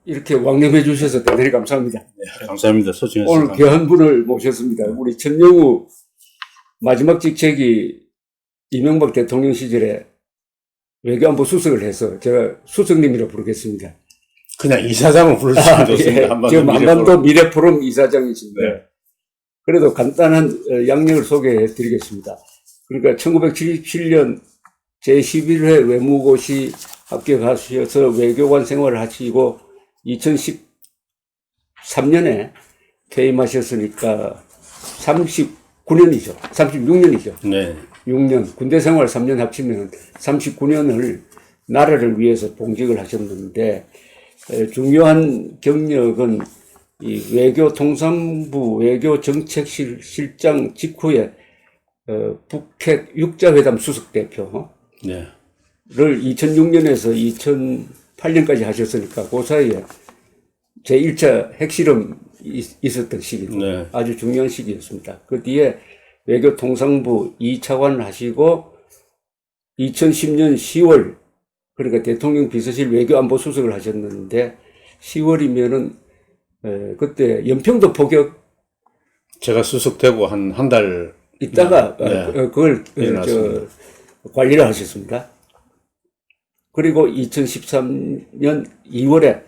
이렇게 왕림해 주셔서 대단히 감사합니다. 네, 감사합니다. 소중해서. 오늘 귀한 분을 모셨습니다. 우리 천영우 마지막 직책이 이명박 대통령 시절에 외교안보 수석을 해서 제가 수석님이라 부르겠습니다. 그냥 이사장을 부르시면 좋습니다. 예, 지금 한반도 미래포럼 이사장이십니다. 네. 그래도 간단한 양력을 소개해 드리겠습니다. 그러니까 1977년 제11회 외무고시 합격하셔서 외교관 생활을 하시고 2013년에 퇴임하셨으니까 39년이죠. 36년이죠. 네. 6년, 군대 생활 3년 합치면 39년을 나라를 위해서 봉직을 하셨는데, 중요한 경력은 이 외교통상부 외교정책실 실장 직후에 북핵 육자회담 수석대표를 네. 2006년에서 2008년까지 하셨으니까 그 사이에 제1차 핵실험 있었던 시기도 네. 아주 중요한 시기였습니다. 그 뒤에 외교통상부 2차관 하시고 2010년 10월 그러니까 대통령 비서실 외교안보 수석을 하셨는데 10월이면은 그때 연평도 포격 제가 수석되고 한 달 있다가 네. 그걸 관리를 하셨습니다. 그리고 2013년 2월에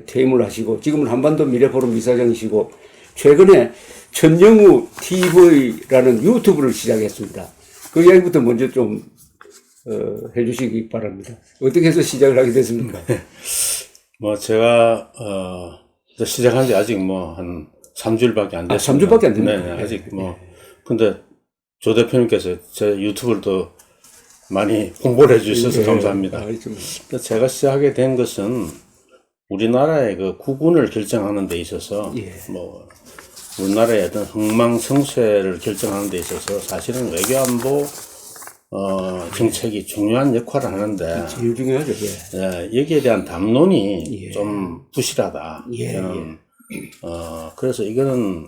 퇴임을 하시고 지금은 한반도 미래포럼 이사장이시고 최근에 천영우 TV라는 유튜브를 시작했습니다. 그 이야기부터 먼저 좀 해주시기 바랍니다. 어떻게 해서 시작을 하게 됐습니까? 뭐 제가 시작한 지 아직 뭐 한 3주일밖에 안 됐습니다. 3주밖에 안 됐나요? 네, 아직 뭐 근데 조 대표님께서 제 유튜브를 또 많이 홍보를 해주셔서 감사합니다. 제가 시작하게 된 것은 우리나라의 그 국운을 결정하는 데 있어서 뭐 우리나라의 어떤 흥망성쇠를 결정하는 데 있어서 사실은 외교안보 정책이 중요한 역할을 하는데 제일 중요하죠. 여기에 대한 담론이 좀 부실하다. 저는 그래서 이거는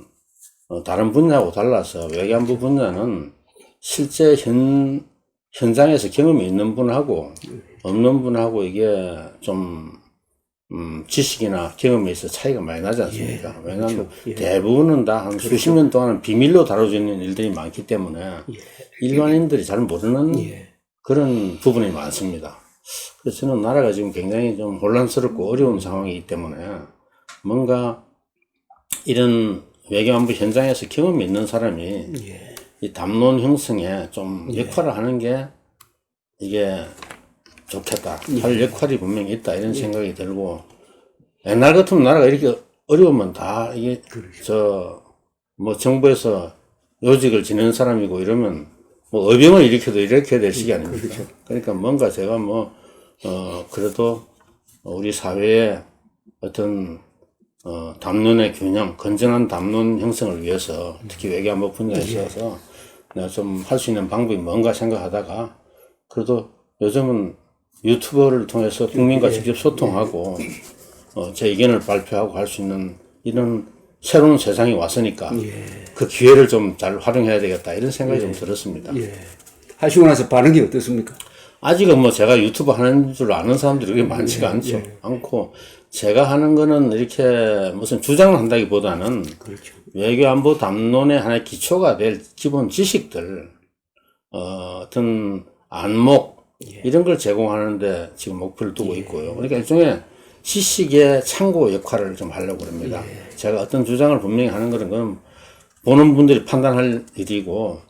다른 분야하고 달라서 외교안보 분야는 실제 현장에서 경험이 있는 분하고 없는 분하고 이게 좀 지식이나 경험에 있어 차이가 많이 나지 않습니까? 왜냐하면 대부분은 다 한 수십 년 동안은 비밀로 다뤄지는 일들이 많기 때문에 일반인들이 잘 모르는 그런 부분이 많습니다. 그래서 저는 나라가 지금 굉장히 좀 혼란스럽고 어려운 상황이기 때문에 뭔가 이런 외교안보 현장에서 경험이 있는 사람이 이 담론 형성에 좀 역할을 하는 게 이게 좋겠다. 할 역할이 분명히 있다. 이런 생각이 들고, 옛날 같으면 나라가 이렇게 어려우면 다 이게, 뭐 정부에서 요직을 지내는 사람이고 이러면 뭐 의병을 일으켜도 이렇게 될 시기 아닙니까? 그러니까 뭔가 제가 그래도 우리 사회의 어떤, 담론의 균형, 건전한 담론 형성을 위해서 특히 외교안보 분야에 있어서 내가 좀 할 수 있는 방법이 뭔가 생각하다가 그래도 요즘은 유튜버를 통해서 국민과 직접 소통하고 제 의견을 발표하고 할 수 있는 이런 새로운 세상이 왔으니까 그 기회를 좀 잘 활용해야 되겠다 이런 생각이 좀 들었습니다. 하시고 나서 반응이 어떻습니까? 아직은 뭐 제가 유튜브 하는 줄 아는 사람들이 그렇게 많지가 않고 제가 하는 거는 이렇게 무슨 주장을 한다기보다는 외교안보 담론의 하나의 기초가 될 기본 지식들 어떤 안목 이런 걸 제공하는데 지금 목표를 두고 있고요. 그러니까 일종의 지식의 창고 역할을 좀 하려고 합니다. 제가 어떤 주장을 분명히 하는 건 보는 분들이 판단할 일이고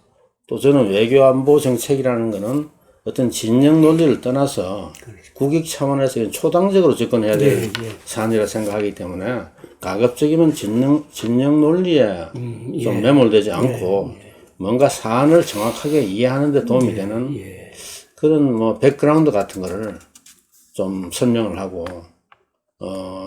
또 저는 외교안보 정책이라는 거는 어떤 진영 논리를 떠나서 국익 차원에서 초당적으로 접근해야 될 사안이라 생각하기 때문에 가급적이면 진영 논리에 좀 매몰되지 않고 뭔가 사안을 정확하게 이해하는 데 도움이 되는 그런 뭐 백그라운드 같은 거를 좀 설명을 하고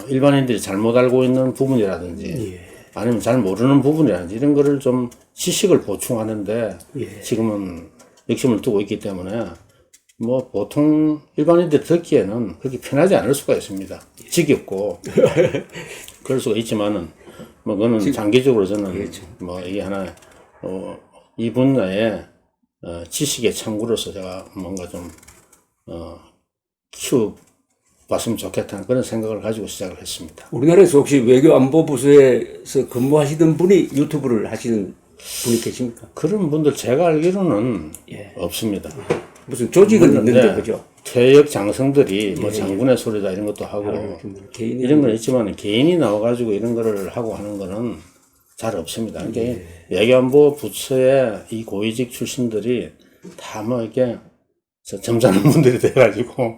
일반인들이 잘못 알고 있는 부분이라든지 아니면 잘 모르는 부분이라든지 이런 거를 좀 지식을 보충하는데 지금은 욕심을 두고 있기 때문에 뭐 보통 일반인들이 듣기에는 그렇게 편하지 않을 수가 있습니다. 지겹고 그럴 수가 있지만은 뭐 그거는 장기적으로 저는 뭐 이게 하나 이 분야에 지식의 창구로서 제가 뭔가 좀 키워 봤으면 좋겠다는 그런 생각을 가지고 시작을 했습니다. 우리나라에서 혹시 외교안보부서에서 근무하시던 분이 유튜브를 하시는 분이 계십니까? 그런 분들 제가 알기로는 예. 없습니다. 무슨 조직은 있는데, 네, 그죠? 퇴역 장성들이 뭐 장군의 소리다 이런 것도 하고 개인이 이런 건 있지만 개인이 나와가지고 이런 거를 하고 하는 거는 잘 없습니다. 그러니까 외교안보 부처의 이 고위직 출신들이 다 뭐 이렇게 점잖은 분들이 돼가지고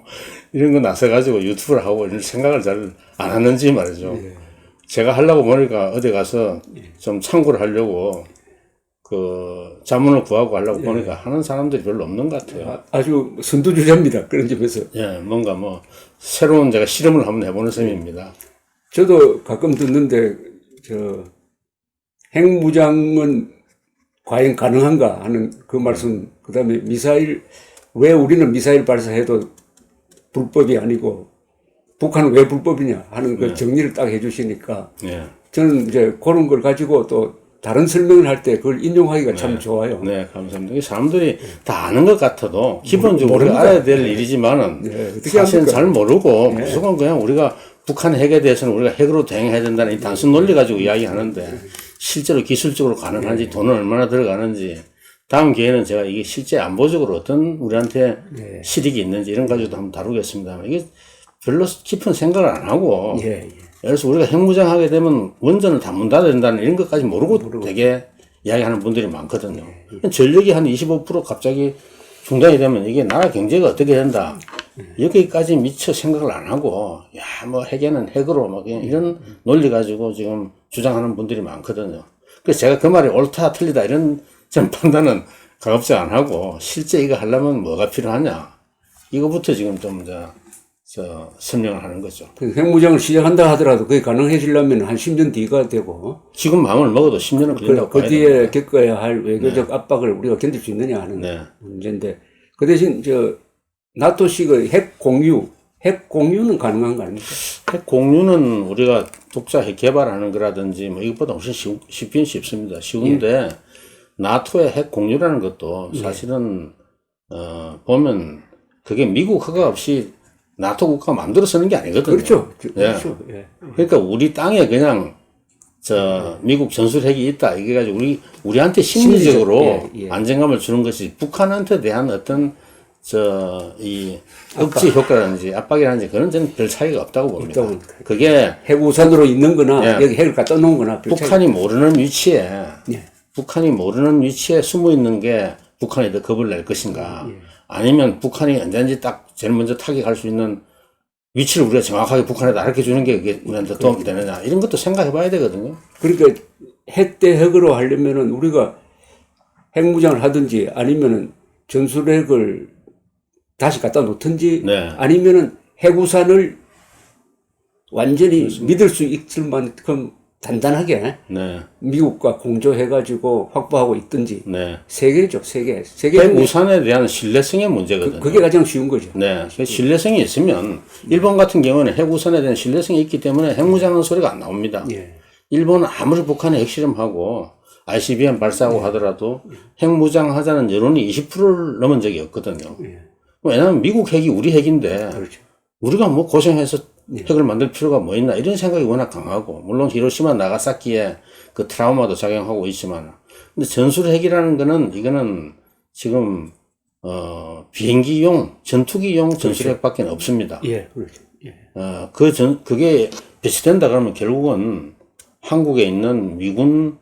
이런 거 나서가지고 유튜브를 하고 이런 생각을 잘 안 하는지 말이죠. 제가 하려고 보니까 어디 가서 좀 참고를 하려고 그 자문을 구하고 하려고 보니까 하는 사람들이 별로 없는 것 같아요. 아주 선두주자입니다. 그런 점에서. 예, 뭔가 뭐 새로운 제가 실험을 한번 해보는 셈입니다. 저도 가끔 듣는데, 핵무장은 과연 가능한가 하는 그 말씀, 그 다음에 미사일, 왜 우리는 미사일 발사해도 불법이 아니고, 북한은 왜 불법이냐 하는 그 정리를 딱 해주시니까, 예. 저는 이제 그런 걸 가지고 또 다른 설명을 할 때 그걸 인용하기가 참 좋아요. 네, 감사합니다. 이 사람들이 다 아는 것 같아도 기본적으로 우리가 모릅니다. 알아야 될 일이지만은 어떻게 사실은 합니까? 잘 모르고 무조건 그냥 우리가 북한 핵에 대해서는 우리가 핵으로 대응해야 된다는 이 단순 논리 가지고 이야기하는데 실제로 기술적으로 가능한지 돈은 얼마나 들어가는지 다음 기회에는 제가 이게 실제 안보적으로 어떤 우리한테 실익이 있는지 이런 거 가지고도 한번 다루겠습니다. 이게 별로 깊은 생각을 안 하고 예를 들어서 우리가 핵무장 하게 되면 원전을 다 문 닫아야 된다는 이런 것까지 모르고 되게 이야기하는 분들이 많거든요. 전력이 한 25% 갑자기 중단이 되면 이게 나라 경제가 어떻게 된다. 여기까지 미처 생각을 안 하고, 야, 뭐 핵에는 핵으로 막 이런 논리 가지고 지금 주장하는 분들이 많거든요. 그래서 제가 그 말이 옳다, 틀리다 이런 전 판단은 가급적 안 하고, 실제 이거 하려면 뭐가 필요하냐. 이거부터 지금 좀 설명을 하는 거죠. 그 핵무장을 시작한다 하더라도 그게 가능해지려면 한 10년 뒤가 되고, 지금 마음을 먹어도 10년은 걸린다고 그 봐야 뒤에 됩니다. 겪어야 할 외교적 압박을 우리가 견딜 수 있느냐 하는 문제인데, 그 대신 나토식의 핵 공유는 가능한 거 아닙니까? 핵 공유는 우리가 독자 핵 개발하는 거라든지 뭐 이것보다 훨씬 쉽긴 쉽습니다. 쉬운데 나토의 핵 공유라는 것도 사실은 보면 그게 미국 허가 없이 나토 국가가 마음대로 쓰는 게 아니거든요. 그렇죠. 그렇죠. 예. 그러니까 우리 땅에 그냥 미국 전술핵이 있다 이게 가지고 우리한테 심리적으로 안정감을 주는 것이 북한한테 대한 어떤 이 억지 효과라든지 압박이라든지 그런 저는 별 차이가 없다고 봅니다. 그게 핵우산으로 있는 거나 여기 핵을 갖다 놓은 거나 북한이 모르는 위치에 북한이 모르는 위치에 숨어 있는 게 북한이 더 겁을 낼 것인가 아니면 북한이 언제든지 딱 제일 먼저 타격할 수 있는 위치를 우리가 정확하게 북한에다 알려 주는 게 그게 우리한테 도움이 되느냐 이런 것도 생각해 봐야 되거든요. 그러니까 핵 대 핵으로 하려면은 우리가 핵무장을 하든지 아니면은 전술핵을 다시 갖다 놓든지 아니면은 핵우산을 완전히 믿을 수 있을 만큼 단단하게 미국과 공조해가지고 확보하고 있든지 세 개죠, 세 개. 핵우산에 대한 신뢰성의 문제거든요. 그게 가장 쉬운 거죠. 네, 신뢰성이 있으면 일본 같은 경우는 핵우산에 대한 신뢰성이 있기 때문에 핵무장하는 소리가 안 나옵니다. 일본은 아무리 북한에 핵실험하고 ICBM 발사하고 하더라도 핵무장하자는 여론이 20%를 넘은 적이 없거든요. 왜냐하면 미국 핵이 우리 핵인데 우리가 뭐 고생해서 핵을 만들 필요가 뭐 있나 이런 생각이 워낙 강하고 물론 히로시마 나가사키에 그 트라우마도 작용하고 있지만 근데 전술핵이라는 거는 이거는 지금 비행기용 전투기용 전술핵밖에 없습니다. 그게 배치된다 그러면 결국은 한국에 있는 미군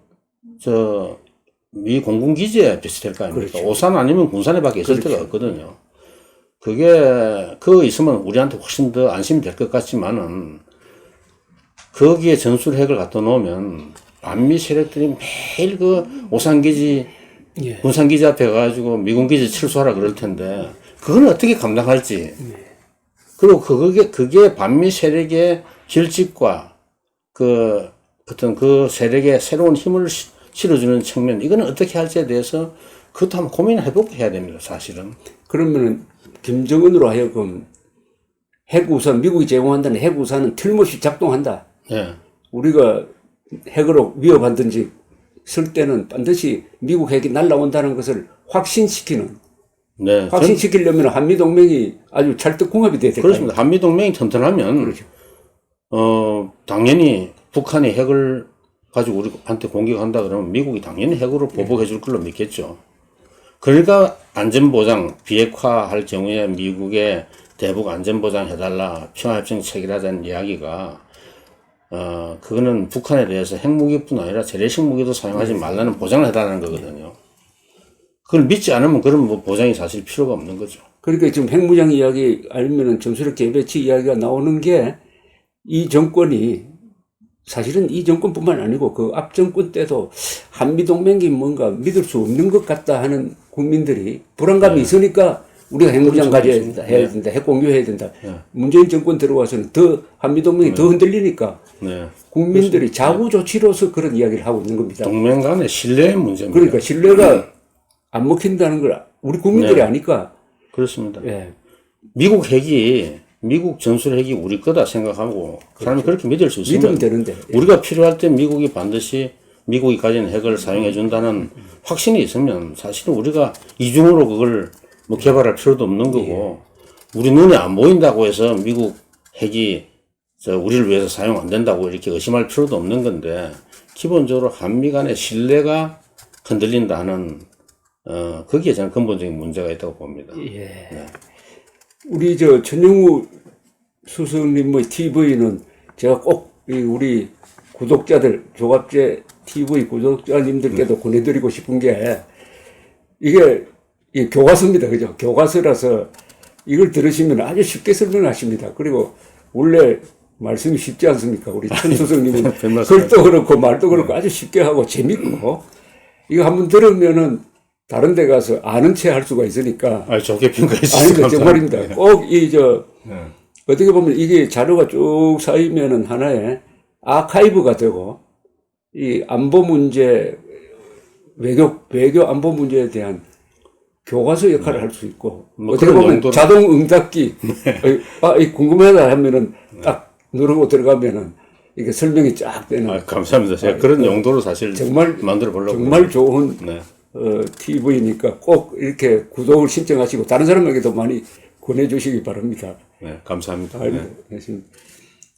미 공군 기지에 배치될 거 아닙니까? 오산 아니면 군산에밖에 있을 데가 없거든요. 그거 있으면 우리한테 훨씬 더 안심이 될 것 같지만은, 거기에 전술핵을 갖다 놓으면, 반미 세력들이 매일 오산기지, 군산기지 앞에 가가지고 미군기지 철수하라 그럴 텐데, 그건 어떻게 감당할지. 그리고 그게 반미 세력의 결집과 어떤 그 세력의 새로운 힘을 실어주는 측면, 이거는 어떻게 할지에 대해서 그것도 한번 고민을 해보고 해야 됩니다, 사실은. 그러면은, 김정은으로 하여금 핵우산, 미국이 제공한다는 핵우산은 틀림없이 작동한다. 우리가 핵으로 위협하든지 쓸 때는 반드시 미국 핵이 날아온다는 것을 확신시키는 네. 확신시키려면 한미동맹이 아주 찰떡궁합이 돼야 될까요? 그렇습니다. 한미동맹이 튼튼하면, 그렇죠. 당연히 북한이 핵을 가지고 우리한테 공격한다 그러면 미국이 당연히 핵으로 보복해 줄 걸로 믿겠죠. 그러니까 안전보장, 비핵화할 경우에 미국의 대북 안전보장 해달라, 평화협정 체결하자는 이야기가, 그거는 북한에 대해서 핵무기뿐 아니라 재래식 무기도 사용하지 말라는 보장을 해달라는 거거든요. 그걸 믿지 않으면 그런 뭐 보장이 사실 필요가 없는 거죠. 그러니까 지금 핵무장 이야기 아니면은 점수력 재배치 이야기가 나오는 게 이 정권이 사실은 이 정권뿐만 아니고 그 앞 정권 때도 한미동맹이 뭔가 믿을 수 없는 것 같다 하는 국민들이 불안감이 있으니까 우리가 핵무장 가져야 된다, 해야 된다, 핵 공유해야 된다. 문재인 정권 들어와서는 더 한미동맹이 더 흔들리니까 국민들이 자구 조치로서 그런 이야기를 하고 있는 겁니다. 동맹 간의 신뢰의 문제입니다. 그러니까 신뢰가 안 먹힌다는 걸 우리 국민들이 아니까. 그렇습니다. 예. 미국 전술 핵이 우리 거다 생각하고 사람이 그렇게 믿을 수 있으면 믿으면 되는데. 우리가 필요할 때 미국이 반드시 미국이 가진 핵을 사용해 준다는 확신이 있으면 사실은 우리가 이중으로 그걸 뭐 개발할 필요도 없는 거고 우리 눈에 안 보인다고 해서 미국 핵이 우리를 위해서 사용 안 된다고 이렇게 의심할 필요도 없는 건데 기본적으로 한미 간의 신뢰가 흔들린다는 거기에 저는 근본적인 문제가 있다고 봅니다. 예. 네. 우리 천영우 수석님의 TV는 제가 꼭 우리 구독자들, 조갑제 TV 구독자님들께도 보내드리고 싶은 게 이게 교과서입니다. 그죠? 교과서라서 이걸 들으시면 아주 쉽게 설명하십니다. 그리고 원래 말씀이 쉽지 않습니까? 우리 천 수석님은 글도 그렇고 말도 그렇고 아주 쉽게 하고 재밌고 이거 한번 들으면은 다른 데 가서 아는 체 할 수가 있으니까. 좋게 평가했습니다. 아닙니다. 정말입니다. 꼭 어떻게 보면 이게 자료가 쭉 쌓이면은 하나의 아카이브가 되고, 이 안보 문제, 외교 안보 문제에 대한 교과서 역할을 할 수 있고, 어떻게 보면 자동 응답기, 궁금하다 하면은 딱 누르고 들어가면은 이게 설명이 쫙 되는. 감사합니다. 제가 그런 용도로 사실 정말 만들어 보려고. 정말 좋은 TV니까 꼭 이렇게 구독을 신청하시고 다른 사람에게도 많이 권해주시기 바랍니다. 네, 감사합니다.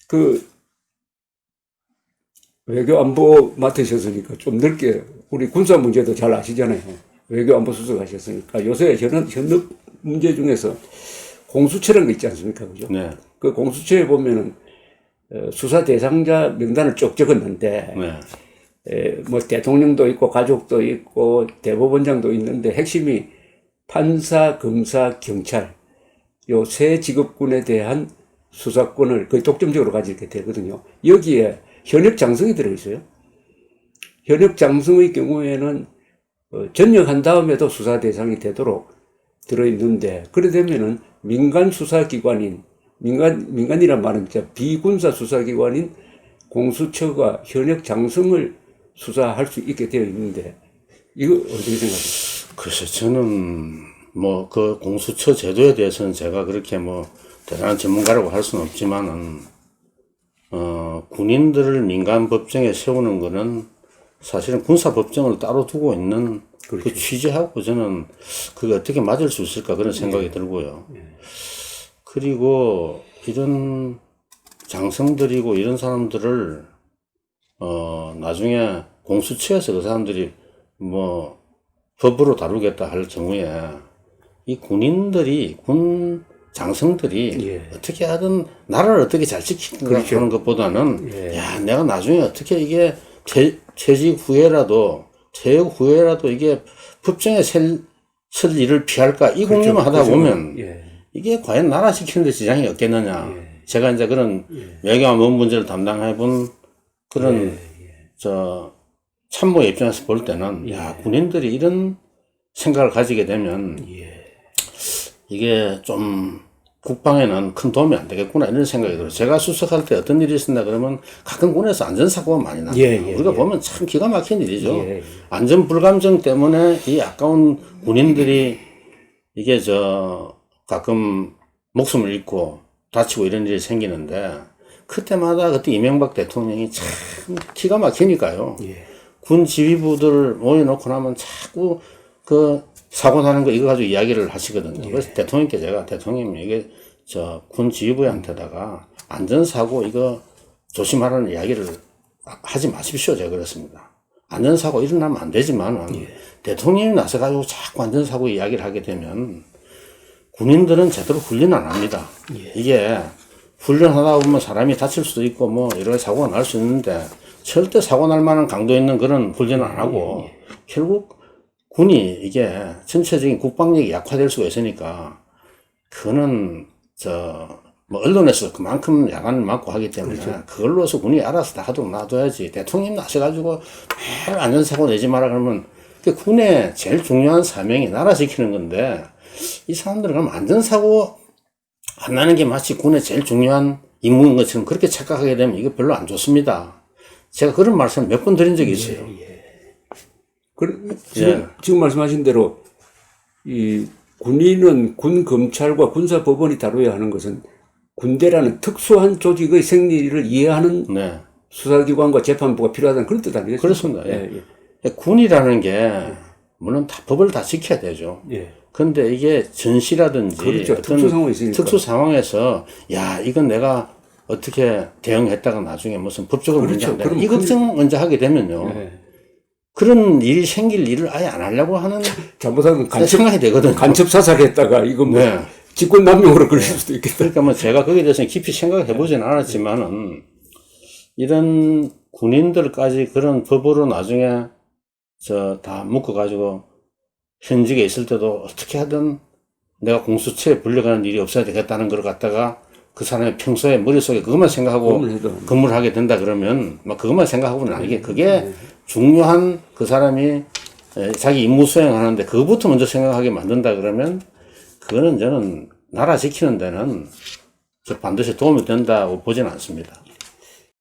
그 외교 안보 맡으셨으니까 좀 넓게 우리 군사 문제도 잘 아시잖아요. 외교 안보 수석 하셨으니까 요새 현업 문제 중에서 공수처라는 거 있지 않습니까, 그죠? 네. 그 공수처에 보면은 수사 대상자 명단을 쭉 적었는데. 뭐 대통령도 있고 가족도 있고 대법원장도 있는데 핵심이 판사, 검사, 경찰 요 세 직업군에 대한 수사권을 거의 독점적으로 가지게 되거든요. 여기에 현역 장성이 들어있어요. 현역 장성의 경우에는 전역한 다음에도 수사 대상이 되도록 들어있는데 그래 되면은 민간 수사기관인 민간이란 말은 비군사 수사기관인 공수처가 현역 장성을 수사할 수 있게 되어 있는데 이거 어떻게 생각하세요? 글쎄 저는 뭐 그 공수처 제도에 대해서는 제가 그렇게 뭐 대단한 전문가라고 할 수는 없지만은 군인들을 민간 법정에 세우는 거는 사실은 군사 법정을 따로 두고 있는 그렇죠. 그 취지하고 저는 그게 어떻게 맞을 수 있을까 그런 생각이 들고요. 그리고 이런 장성들이고 이런 사람들을 나중에 공수처에서 그 사람들이 뭐 법으로 다루겠다 할 경우에 이 군인들이 군 장성들이 어떻게 하든 나라를 어떻게 잘 지키는가 그렇죠. 하는 것보다는 야 내가 나중에 어떻게 이게 퇴직 후에라도 이게 법정에 설 일을 피할까 이 그렇죠. 공부만 하다 그렇죠. 보면 이게 과연 나라 지키는 데 지장이 없겠느냐. 제가 이제 그런 외교안보 문제를 담당해 본 그런 참모의 입장에서 볼 때는 야 군인들이 이런 생각을 가지게 되면 이게 좀 국방에는 큰 도움이 안 되겠구나 이런 생각이 들어요. 제가 수석할 때 어떤 일이 있었나 그러면 가끔 군에서 안전사고가 많이 납니다. 우리가 보면 참 기가 막힌 일이죠. 안전 불감정 때문에 이 아까운 군인들이 이게 가끔 목숨을 잃고 다치고 이런 일이 생기는데 그때마다 그때 이명박 대통령이 참 기가 막히니까요. 군 지휘부들 모여놓고 나면 자꾸 그 사고 나는 거 이거 가지고 이야기를 하시거든요. 그래서 대통령께 제가 대통령님 이게 저 군 지휘부한테다가 안전사고 이거 조심하라는 이야기를 하지 마십시오. 제가 그랬습니다. 안전사고 일어나면 안 되지만은 대통령이 나서가지고 자꾸 안전사고 이야기를 하게 되면 군인들은 제대로 훈련 안 합니다. 이게 훈련하다 보면 사람이 다칠 수도 있고 뭐 여러 가지 사고가 날 수 있는데 절대 사고 날 만한 강도 있는 그런 훈련을 안 하고 결국 군이 이게 전체적인 국방력이 약화될 수가 있으니까 그거는 뭐 언론에서 그만큼 야단을 맞고 하기 때문에 그걸로서 군이 알아서 다 하도록 놔둬야지. 대통령이 나서가지고 매일 안전사고 내지 마라 그러면 그 군의 제일 중요한 사명이 나라 지키는 건데 이 사람들은 그럼 안전사고 안 나는 게 마치 군의 제일 중요한 임무인 것처럼 그렇게 착각하게 되면 이거 별로 안 좋습니다. 제가 그런 말씀 몇 번 드린 적이 있어요. 지금 말씀하신 대로 이 군인은 군 검찰과 군사 법원이 다뤄야 하는 것은 군대라는 특수한 조직의 생리를 이해하는 네. 수사기관과 재판부가 필요하다는 그런 뜻 아니겠습니까? 그렇습니다. 군이라는 게 물론 다 법을 다 지켜야 되죠. 그런데 이게 전시라든지 그렇죠. 어떤 특수 상황이 있으니까. 특수 상황에서 야 이건 내가 어떻게 대응했다가 나중에 무슨 법적으로 그렇죠. 문제한다 이 걱정 먼저 하게 되면요. 그런 일이 생길 일을 아예 안 하려고 하는 잘못하면 생각이 되거든요. 간첩 사살했다가 이거 뭐 직권남용으로 걸릴 수도 있겠다. 그러니까 뭐 제가 거기에 대해서는 깊이 생각해 보진 않았지만은 이런 군인들까지 그런 법으로 나중에 다 묶어가지고 현직에 있을 때도 어떻게 하든 내가 공수처에 불려가는 일이 없어야 되겠다는 걸 갖다가 그 사람의 평소에 머릿속에 그것만 생각하고 근무를 하게 된다 그러면 막 그것만 생각하고는 아니게 그게 중요한 그 사람이 자기 임무 수행하는데 그것부터 먼저 생각하게 만든다 그러면 그거는 저는 나라 지키는 데는 반드시 도움이 된다고 보지는 않습니다.